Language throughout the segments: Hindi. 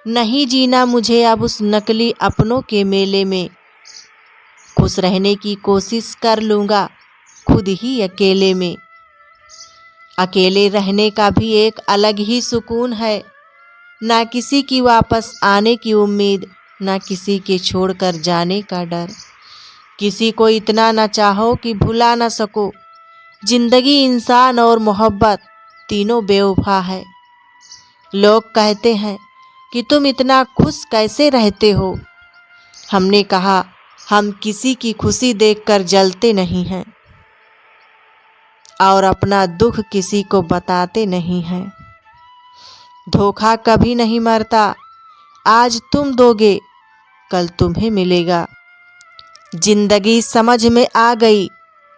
नहीं जीना मुझे अब उस नकली अपनों के मेले में। खुश रहने की कोशिश कर लूँगा खुद ही अकेले में। अकेले रहने का भी एक अलग ही सुकून है। ना किसी की वापस आने की उम्मीद, ना किसी के छोड़कर जाने का डर। किसी को इतना ना चाहो कि भुला ना सको। जिंदगी, इंसान और मोहब्बत तीनों बेवफा है। लोग कहते हैं कि तुम इतना खुश कैसे रहते हो। हमने कहा हम किसी की खुशी देखकर जलते नहीं हैं और अपना दुख किसी को बताते नहीं हैं। धोखा कभी नहीं मरता, आज तुम दोगे कल तुम्हें मिलेगा। जिंदगी समझ में आ गई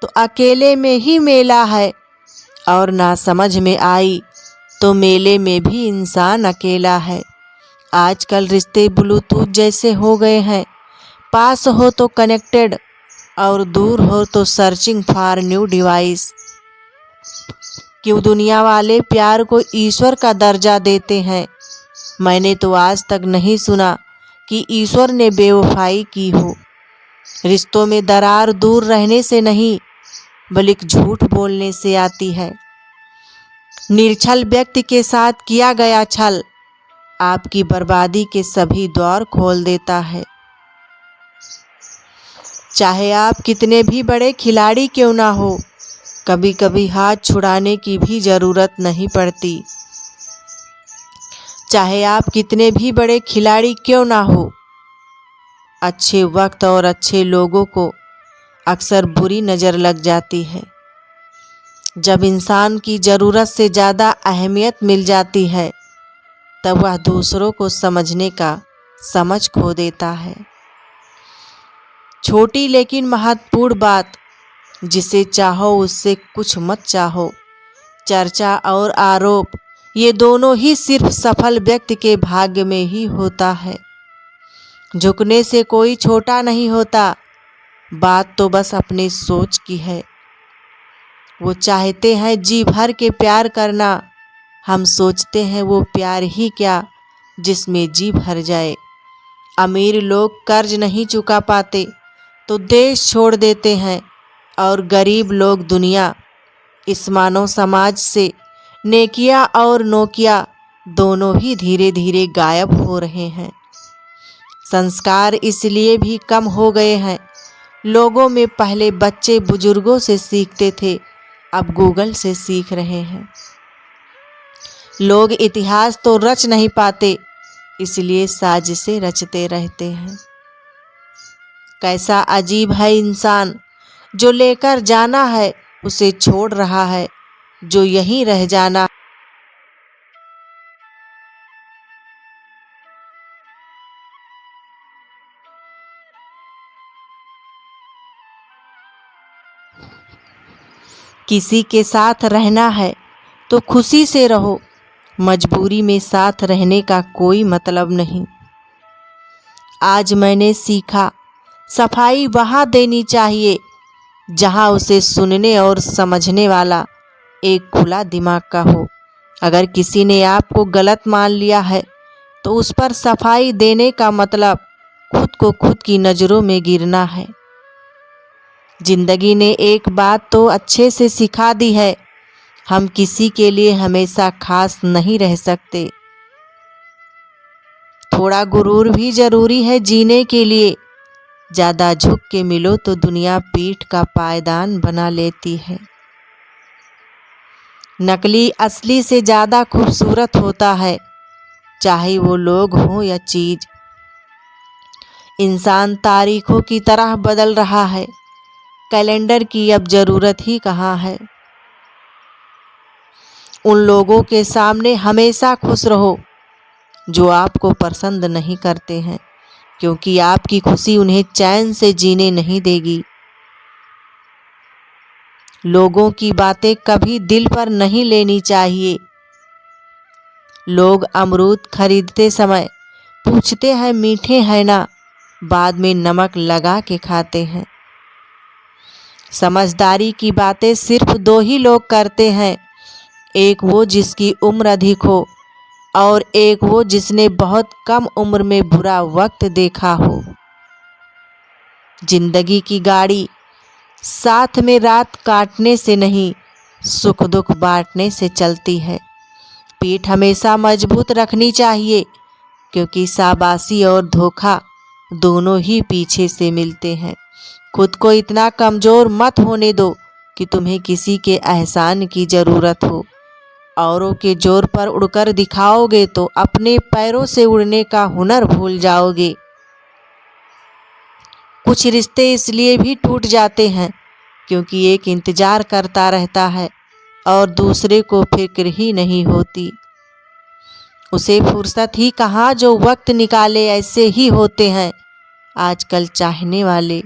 तो अकेले में ही मेला है, और ना समझ में आई तो मेले में भी इंसान अकेला है। आजकल रिश्ते ब्लूटूथ जैसे हो गए हैं, पास हो तो कनेक्टेड और दूर हो तो सर्चिंग फॉर न्यू डिवाइस। क्यों दुनिया वाले प्यार को ईश्वर का दर्जा देते हैं। मैंने तो आज तक नहीं सुना कि ईश्वर ने बेवफाई की हो। रिश्तों में दरार दूर रहने से नहीं बल्कि झूठ बोलने से आती है। निर्छल व्यक्ति के साथ किया गया छल आपकी बर्बादी के सभी द्वार खोल देता है। चाहे आप कितने भी बड़े खिलाड़ी क्यों ना हो, कभी कभी हाथ छुड़ाने की भी जरूरत नहीं पड़ती। चाहे आप कितने भी बड़े खिलाड़ी क्यों ना हो, अच्छे वक्त और अच्छे लोगों को अक्सर बुरी नज़र लग जाती है। जब इंसान की ज़रूरत से ज़्यादा अहमियत मिल जाती है तब वह दूसरों को समझने का समझ खो देता है। छोटी लेकिन महत्वपूर्ण बात, जिसे चाहो उससे कुछ मत चाहो। चर्चा और आरोप ये दोनों ही सिर्फ सफल व्यक्ति के भाग्य में ही होता है। झुकने से कोई छोटा नहीं होता, बात तो बस अपनी सोच की है। वो चाहते हैं जी भर के प्यार करना, हम सोचते हैं वो प्यार ही क्या जिसमें जी भर जाए। अमीर लोग कर्ज नहीं चुका पाते तो देश छोड़ देते हैं, और गरीब लोग दुनिया। इस मानव समाज से नेकिया और नोकिया दोनों ही धीरे धीरे गायब हो रहे हैं। संस्कार इसलिए भी कम हो गए हैं। लोगों में पहले बच्चे बुजुर्गों से सीखते थे, अब गूगल से सीख रहे हैं। लोग इतिहास तो रच नहीं पाते, इसलिए साजिशें रचते रहते हैं। कैसा अजीब है इंसान, जो लेकर जाना है उसे छोड़ रहा है, जो यहीं रह जाना। किसी के साथ रहना है तो खुशी से रहो, मजबूरी में साथ रहने का कोई मतलब नहीं। आज मैंने सीखा सफाई वहाँ देनी चाहिए जहाँ उसे सुनने और समझने वाला एक खुला दिमाग का हो। अगर किसी ने आपको गलत मान लिया है तो उस पर सफाई देने का मतलब खुद को खुद की नज़रों में गिरना है। जिंदगी ने एक बात तो अच्छे से सिखा दी है, हम किसी के लिए हमेशा खास नहीं रह सकते। थोड़ा गुरूर भी जरूरी है जीने के लिए। ज़्यादा झुक के मिलो तो दुनिया पीठ का पायदान बना लेती है। नकली असली से ज़्यादा खूबसूरत होता है, चाहे वो लोग हों या चीज़। इंसान तारीखों की तरह बदल रहा है, कैलेंडर की अब ज़रूरत ही कहाँ है। उन लोगों के सामने हमेशा खुश रहो जो आपको पसंद नहीं करते हैं, क्योंकि आपकी खुशी उन्हें चैन से जीने नहीं देगी। लोगों की बातें कभी दिल पर नहीं लेनी चाहिए। लोग अमरूद खरीदते समय पूछते हैं मीठे हैं ना, बाद में नमक लगा के खाते हैं। समझदारी की बातें सिर्फ दो ही लोग करते हैं, एक वो जिसकी उम्र अधिक हो और एक वो जिसने बहुत कम उम्र में बुरा वक्त देखा हो। जिंदगी की गाड़ी साथ में रात काटने से नहीं, सुख दुख बांटने से चलती है। पीठ हमेशा मजबूत रखनी चाहिए, क्योंकि शाबाशी और धोखा दोनों ही पीछे से मिलते हैं। खुद को इतना कमज़ोर मत होने दो कि तुम्हें किसी के एहसान की ज़रूरत हो। औरों के जोर पर उड़कर दिखाओगे तो अपने पैरों से उड़ने का हुनर भूल जाओगे। कुछ रिश्ते इसलिए भी टूट जाते हैं क्योंकि एक इंतज़ार करता रहता है और दूसरे को फिक्र ही नहीं होती। उसे फुर्सत ही कहाँ जो वक्त निकाले, ऐसे ही होते हैं आजकल चाहने वाले।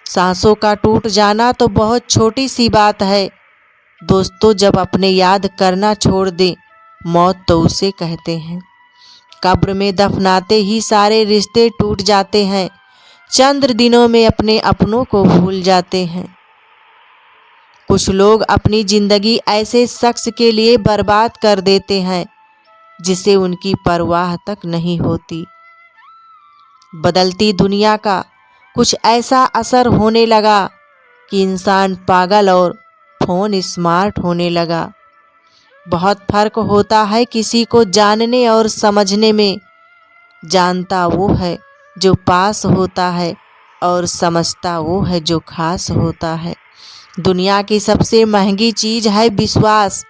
सांसों का टूट जाना तो बहुत छोटी सी बात है दोस्तों, जब अपने याद करना छोड़ दें, मौत तो उसे कहते हैं। कब्र में दफनाते ही सारे रिश्ते टूट जाते हैं, चंद दिनों में अपने अपनों को भूल जाते हैं। कुछ लोग अपनी ज़िंदगी ऐसे शख्स के लिए बर्बाद कर देते हैं जिसे उनकी परवाह तक नहीं होती। बदलती दुनिया का कुछ ऐसा असर होने लगा कि इंसान पागल और फ़ोन स्मार्ट होने लगा। बहुत फ़र्क होता है किसी को जानने और समझने में। जानता वो है जो पास होता है और समझता वो है जो खास होता है। दुनिया की सबसे महंगी चीज़ है विश्वास।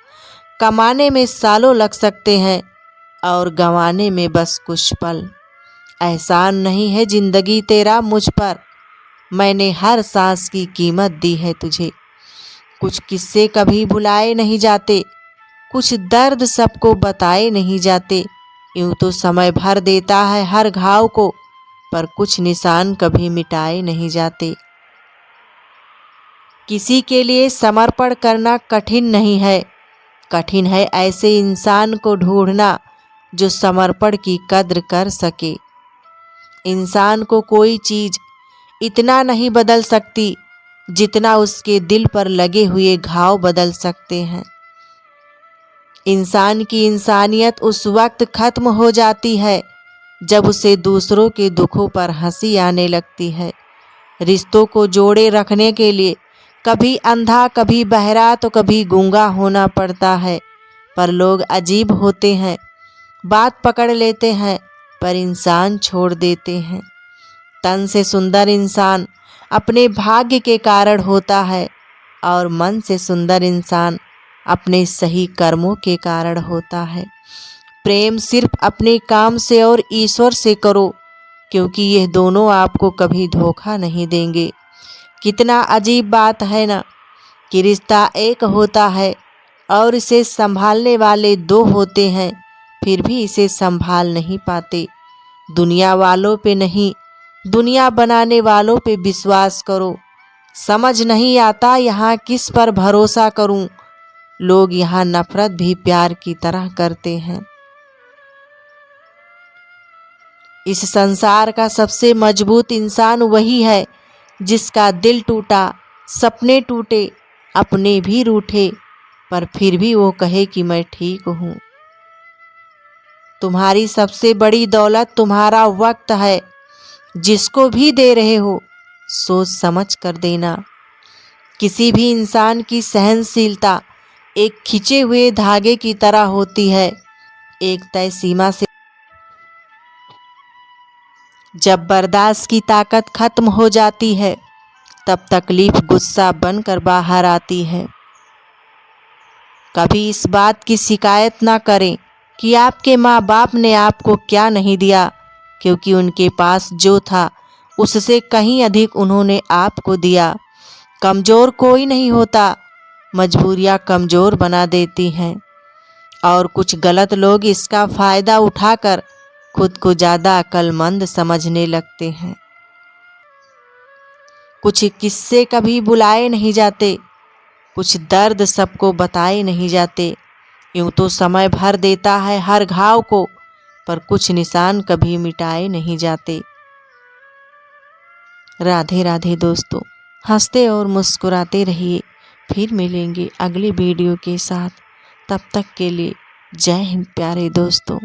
कमाने में सालों लग सकते हैं और गंवाने में बस कुछ पल। एहसान नहीं है ज़िंदगी तेरा मुझ पर, मैंने हर सांस की कीमत दी है तुझे। कुछ किस्से कभी भुलाए नहीं जाते, कुछ दर्द सबको बताए नहीं जाते। यूँ तो समय भर देता है हर घाव को, पर कुछ निशान कभी मिटाए नहीं जाते। किसी के लिए समर्पण करना कठिन नहीं है, कठिन है ऐसे इंसान को ढूंढना जो समर्पण की कद्र कर सके। इंसान को कोई चीज़ इतना नहीं बदल सकती जितना उसके दिल पर लगे हुए घाव बदल सकते हैं। इंसान की इंसानियत उस वक्त खत्म हो जाती है जब उसे दूसरों के दुखों पर हंसी आने लगती है। रिश्तों को जोड़े रखने के लिए कभी अंधा, कभी बहरा, तो कभी गूंगा होना पड़ता है। पर लोग अजीब होते हैं, बात पकड़ लेते हैं पर इंसान छोड़ देते हैं। तन से सुंदर इंसान अपने भाग्य के कारण होता है और मन से सुंदर इंसान अपने सही कर्मों के कारण होता है। प्रेम सिर्फ अपने काम से और ईश्वर से करो, क्योंकि यह दोनों आपको कभी धोखा नहीं देंगे। कितना अजीब बात है ना कि रिश्ता एक होता है और इसे संभालने वाले दो होते हैं, फिर भी इसे संभाल नहीं पाते। दुनिया वालों पे नहीं, दुनिया बनाने वालों पे विश्वास करो। समझ नहीं आता यहाँ किस पर भरोसा करूं। लोग यहाँ नफरत भी प्यार की तरह करते हैं। इस संसार का सबसे मजबूत इंसान वही है जिसका दिल टूटा, सपने टूटे, अपने भी रूठे, पर फिर भी वो कहे कि मैं ठीक हूँ। तुम्हारी सबसे बड़ी दौलत तुम्हारा वक्त है, जिसको भी दे रहे हो सोच समझ कर देना। किसी भी इंसान की सहनशीलता एक खिंचे हुए धागे की तरह होती है। एक तय सीमा से जब बर्दाश्त की ताकत खत्म हो जाती है, तब तकलीफ गुस्सा बनकर बाहर आती है। कभी इस बात की शिकायत ना करें कि आपके माँ बाप ने आपको क्या नहीं दिया, क्योंकि उनके पास जो था उससे कहीं अधिक उन्होंने आपको दिया। कमज़ोर कोई नहीं होता, मजबूरियाँ कमज़ोर बना देती हैं और कुछ गलत लोग इसका फ़ायदा उठाकर खुद को ज़्यादा अक्लमंद समझने लगते हैं। कुछ किस्से कभी बुलाए नहीं जाते, कुछ दर्द सबको बताए नहीं जाते। यूँ तो समय भर देता है हर घाव को, पर कुछ निशान कभी मिटाए नहीं जाते। राधे राधे दोस्तों, हंसते और मुस्कुराते रहिए। फिर मिलेंगे अगली वीडियो के साथ। तब तक के लिए जय हिंद प्यारे दोस्तों।